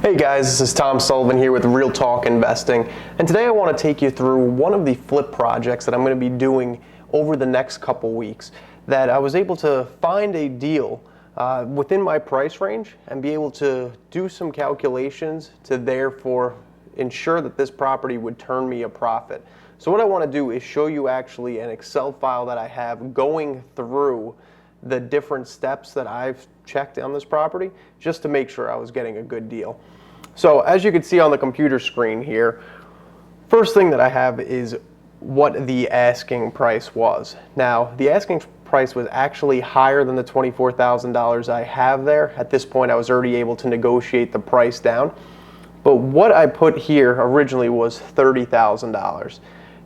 Hey guys, this is Tom Sullivan here with Real Talk Investing, and today I want to take you through one of the flip projects that I'm going to be doing over the next couple weeks. That I was able to find a deal within my price range and be able to do some calculations to therefore ensure that this property would turn me a profit. So what I want to do is show you actually an Excel file that I have going through the different steps that I've checked on this property just to make sure I was getting a good deal. So as you can see on the computer screen here, first thing that I have is what the asking price was. Now, the asking price was actually higher than the $24,000 I have there. At this point, I was already able to negotiate the price down. But what I put here originally was $30,000.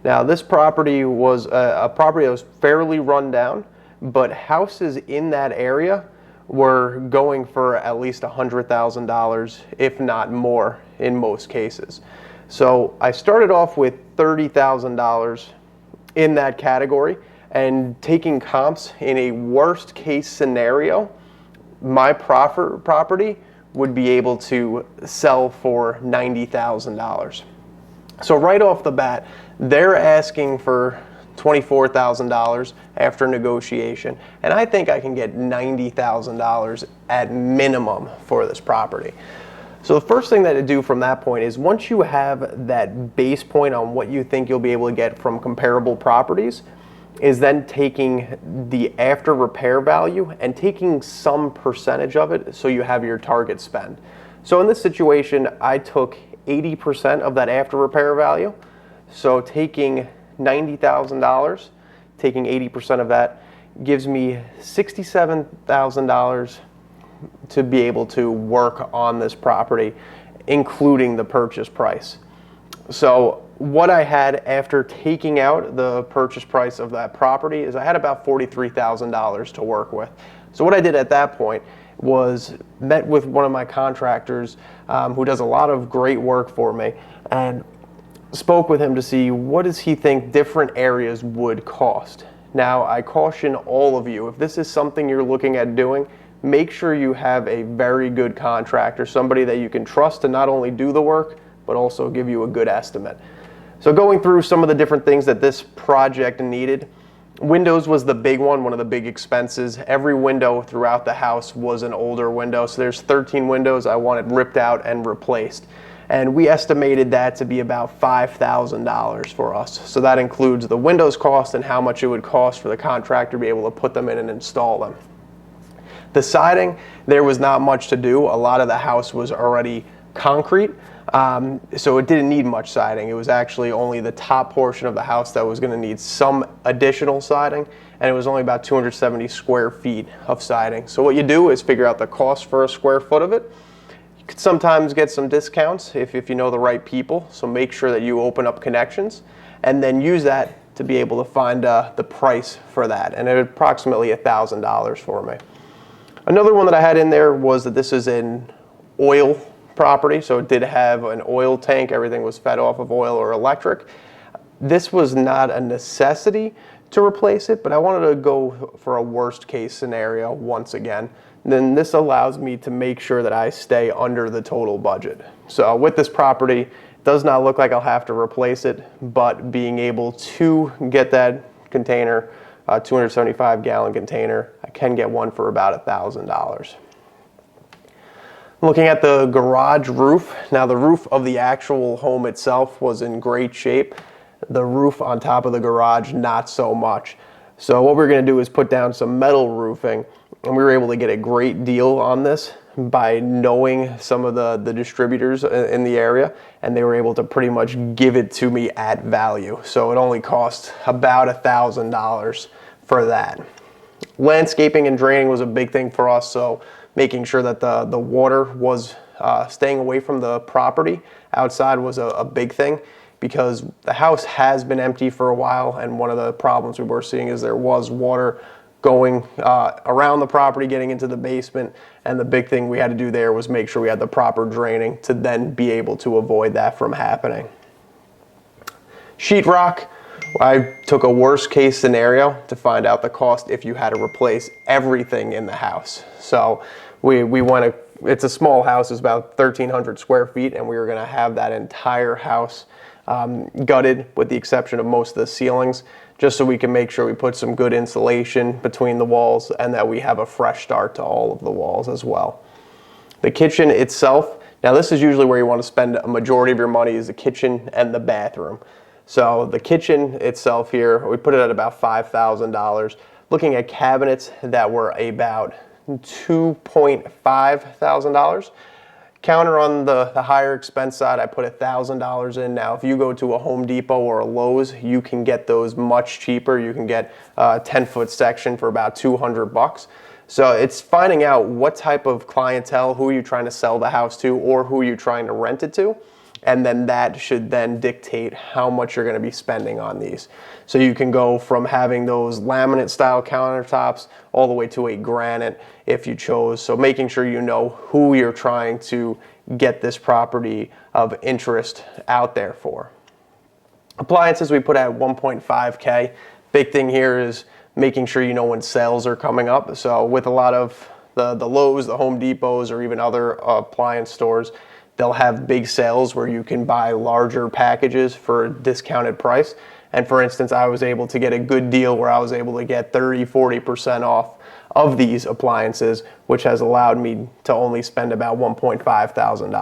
Now, this property was a property that was fairly run down, but houses in that area were going for at least $100,000, if not more in most cases. So I started off with $30,000 in that category, and taking comps in a worst case scenario, my property would be able to sell for $90,000. So right off the bat, they're asking for $24,000 after negotiation, and I think I can get $90,000 at minimum for this property. So the first thing that to do from that point is, once you have that base point on what you think you'll be able to get from comparable properties, is then taking the after repair value and taking some percentage of it so you have your target spend. So in this situation, I took 80% of that after repair value. So taking $90,000, taking 80% of that gives me $67,000 to be able to work on this property, including the purchase price. So what I had after taking out the purchase price of that property is I had about $43,000 to work with. So what I did at that point was met with one of my contractors who does a lot of great work for me, and spoke with him to see what does he think different areas would cost. Now, I caution all of you, if this is something you're looking at doing, make sure you have a very good contractor, somebody that you can trust to not only do the work, but also give you a good estimate. So going through some of the different things that this project needed, windows was the big one of the big expenses. Every window throughout the house was an older window, so there's 13 windows I wanted ripped out and replaced. And we estimated that to be about $5,000 for us. So that includes the windows cost and how much it would cost for the contractor to be able to put them in and install them. The siding, there was not much to do. A lot of the house was already concrete, so it didn't need much siding. It was actually only the top portion of the house that was going to need some additional siding, and it was only about 270 square feet of siding. So what you do is figure out the cost for a square foot of it. Could sometimes get some discounts if you know the right people, so make sure that you open up connections and then use that to be able to find the price for that, and it was approximately $1,000 for me. Another one that I had in there was that this is an oil property, so it did have an oil tank. Everything was fed off of oil or electric. This was not a necessity to replace it, but I wanted to go for a worst case scenario once again. Then this allows me to make sure that I stay under the total budget. So with this property, it does not look like I'll have to replace it, but being able to get that container, 275 gallon container, I can get one for about $1,000. Looking at the garage roof, now the roof of the actual home itself was in great shape. The roof on top of the garage, not so much. So what we're going to do is put down some metal roofing, and we were able to get a great deal on this by knowing some of the distributors in the area, and they were able to pretty much give it to me at value. So it only cost about $1,000 for that. Landscaping and draining was a big thing for us, so making sure that the water was staying away from the property outside was a big thing, because the house has been empty for a while, and one of the problems we were seeing is there was water going around the property, getting into the basement, and the big thing we had to do there was make sure we had the proper draining to then be able to avoid that from happening. Sheetrock, I took a worst case scenario to find out the cost if you had to replace everything in the house. So we went it's a small house. It's about 1,300 square feet, and we were going to have that entire house gutted with the exception of most of the ceilings, just so we can make sure we put some good insulation between the walls and that we have a fresh start to all of the walls as well. The kitchen itself, now this is usually where you want to spend a majority of your money, is the kitchen and the bathroom. So the kitchen itself here, we put it at about $5,000. Looking at cabinets that were about $2.5 thousand. Counter on the higher expense side, I put $1,000 in. Now, if you go to a Home Depot or a Lowe's, you can get those much cheaper. You can get a 10-foot section for about $200. So it's finding out what type of clientele, who you're trying to sell the house to, or who you're trying to rent it to. And then that should then dictate how much you're going to be spending on these. So you can go from having those laminate style countertops all the way to a granite if you chose. So making sure you know who you're trying to get this property of interest out there for. Appliances we put at $1.5K. Big thing here is making sure you know when sales are coming up. So with a lot of the Lowe's, the Home Depots, or even other appliance stores, they'll have big sales where you can buy larger packages for a discounted price. And for instance, I was able to get a good deal where I was able to get 30-40% off of these appliances, which has allowed me to only spend about $1.5 thousand.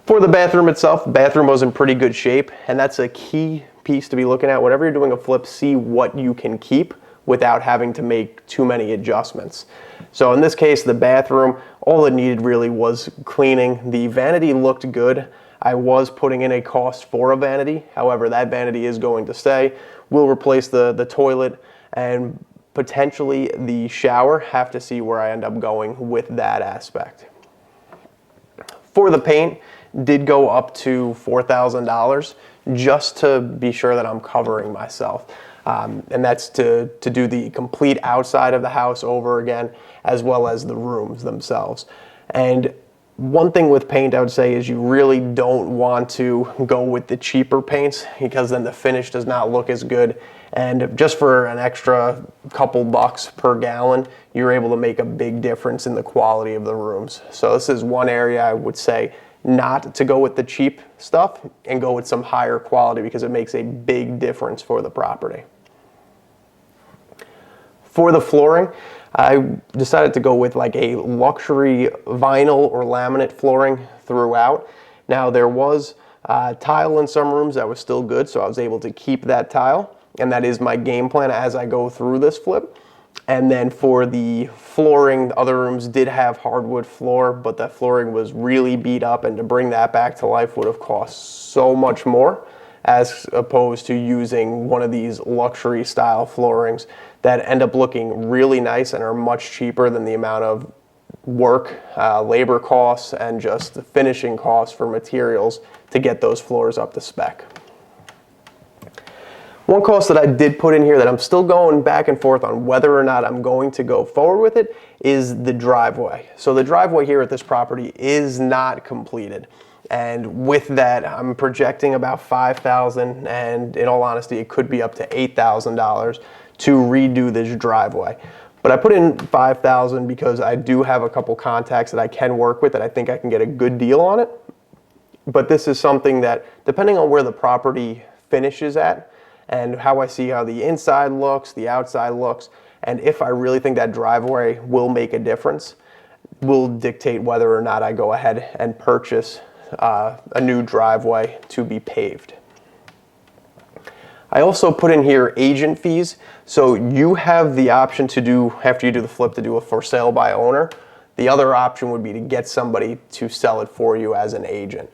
For the bathroom itself, the bathroom was in pretty good shape, and that's a key piece to be looking at. Whenever you're doing a flip, see what you can keep without having to make too many adjustments. So in this case, the bathroom, all it needed really was cleaning. The vanity looked good. I was putting in a cost for a vanity. However, that vanity is going to stay. We'll replace the toilet and potentially the shower. Have to see where I end up going with that aspect. For the paint, did go up to $4,000 just to be sure that I'm covering myself. And that's to do the complete outside of the house over again, as well as the rooms themselves. And one thing with paint I would say is you really don't want to go with the cheaper paints, because then the finish does not look as good. And just for an extra couple bucks per gallon, you're able to make a big difference in the quality of the rooms. So this is one area I would say not to go with the cheap stuff and go with some higher quality, because it makes a big difference for the property. For the flooring, I decided to go with like a luxury vinyl or laminate flooring throughout. Now there was tile in some rooms that was still good, so I was able to keep that tile, and that is my game plan as I go through this flip. And then for the flooring, the other rooms did have hardwood floor, but that flooring was really beat up, and to bring that back to life would have cost so much more, as opposed to using one of these luxury style floorings that end up looking really nice and are much cheaper than the amount of work, labor costs, and just the finishing costs for materials to get those floors up to spec. One cost that I did put in here that I'm still going back and forth on whether or not I'm going to go forward with it is the driveway. So the driveway here at this property is not completed. And with that, I'm projecting about $5,000, and in all honesty, it could be up to $8,000 to redo this driveway. But I put in $5,000 because I do have a couple contacts that I can work with that I think I can get a good deal on it. But this is something that, depending on where the property finishes at, and how I see how the inside looks, the outside looks, and if I really think that driveway will make a difference, will dictate whether or not I go ahead and purchase a new driveway to be paved. I also put in here agent fees. So you have the option to do, after you do the flip, to do a for sale by owner. The other option would be to get somebody to sell it for you as an agent.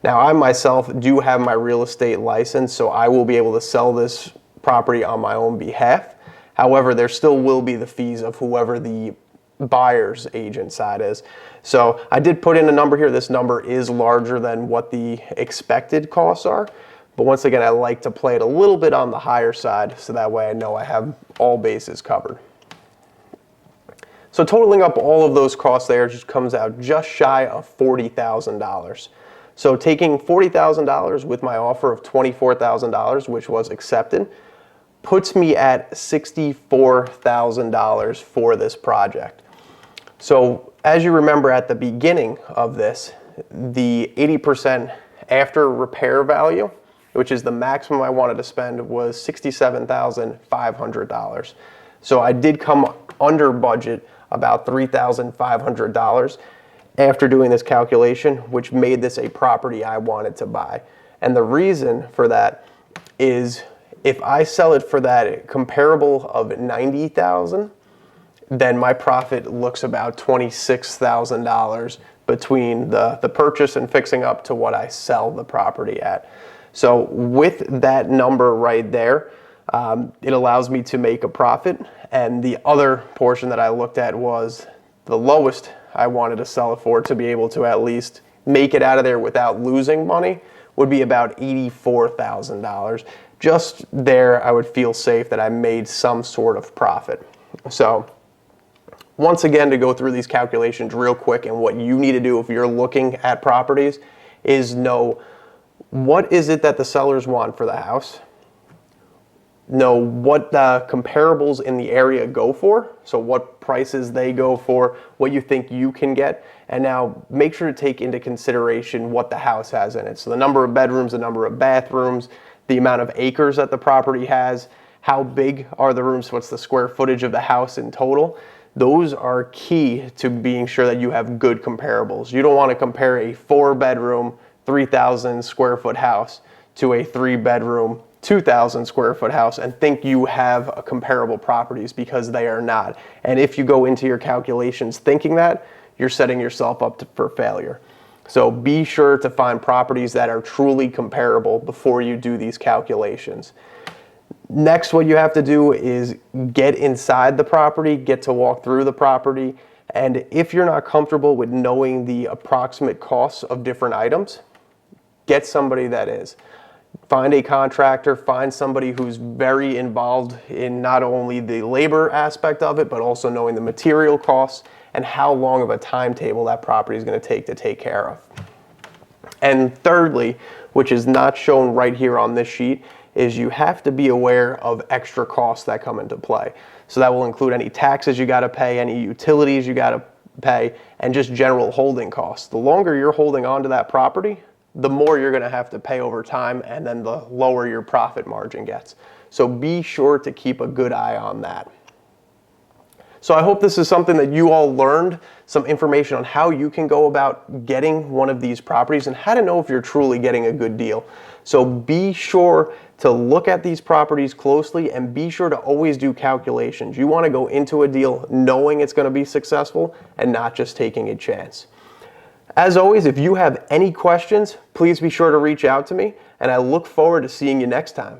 Now, I myself do have my real estate license, so I will be able to sell this property on my own behalf. However, there still will be the fees of whoever the buyer's agent side is. So I did put in a number here. This number is larger than what the expected costs are. But once again, I like to play it a little bit on the higher side, so that way I know I have all bases covered. So totaling up all of those costs there just comes out just shy of $40,000. So taking $40,000 with my offer of $24,000, which was accepted, puts me at $64,000 for this project. So as you remember at the beginning of this, the 80% after repair value, which is the maximum I wanted to spend, was $67,500. So I did come under budget about $3,500 after doing this calculation, which made this a property I wanted to buy. And the reason for that is if I sell it for that comparable of $90,000, then my profit looks about $26,000 between the purchase and fixing up to what I sell the property at. So with that number right there, it allows me to make a profit. And the other portion that I looked at was the lowest I wanted to sell it for, to be able to at least make it out of there without losing money, would be about $84,000. Just there, I would feel safe that I made some sort of profit. So once again, to go through these calculations real quick, and what you need to do if you're looking at properties is know what is it that the sellers want for the house, know what the comparables in the area go for, so what prices they go for, what you think you can get, and now make sure to take into consideration what the house has in it. So the number of bedrooms, the number of bathrooms, the amount of acres that the property has, how big are the rooms, what's the square footage of the house in total. Those are key to being sure that you have good comparables. You don't want to compare a 4-bedroom, 3,000 square foot house to a 3-bedroom, 2,000 square foot house and think you have a comparable properties, because they are not. And if you go into your calculations thinking that, you're setting yourself up for failure. So be sure to find properties that are truly comparable before you do these calculations. Next, what you have to do is get inside the property, get to walk through the property, and if you're not comfortable with knowing the approximate costs of different items, get somebody that is. Find a contractor, find somebody who's very involved in not only the labor aspect of it, but also knowing the material costs and how long of a timetable that property is going to take care of. And thirdly, which is not shown right here on this sheet, is you have to be aware of extra costs that come into play. So that will include any taxes you got to pay, any utilities you got to pay, and just general holding costs. The longer you're holding on to that property, the more you're going to have to pay over time, and then the lower your profit margin gets. So be sure to keep a good eye on that. So I hope this is something that you all learned, some information on how you can go about getting one of these properties and how to know if you're truly getting a good deal. So be sure to look at these properties closely and be sure to always do calculations. You want to go into a deal knowing it's going to be successful and not just taking a chance. As always, if you have any questions, please be sure to reach out to me, and I look forward to seeing you next time.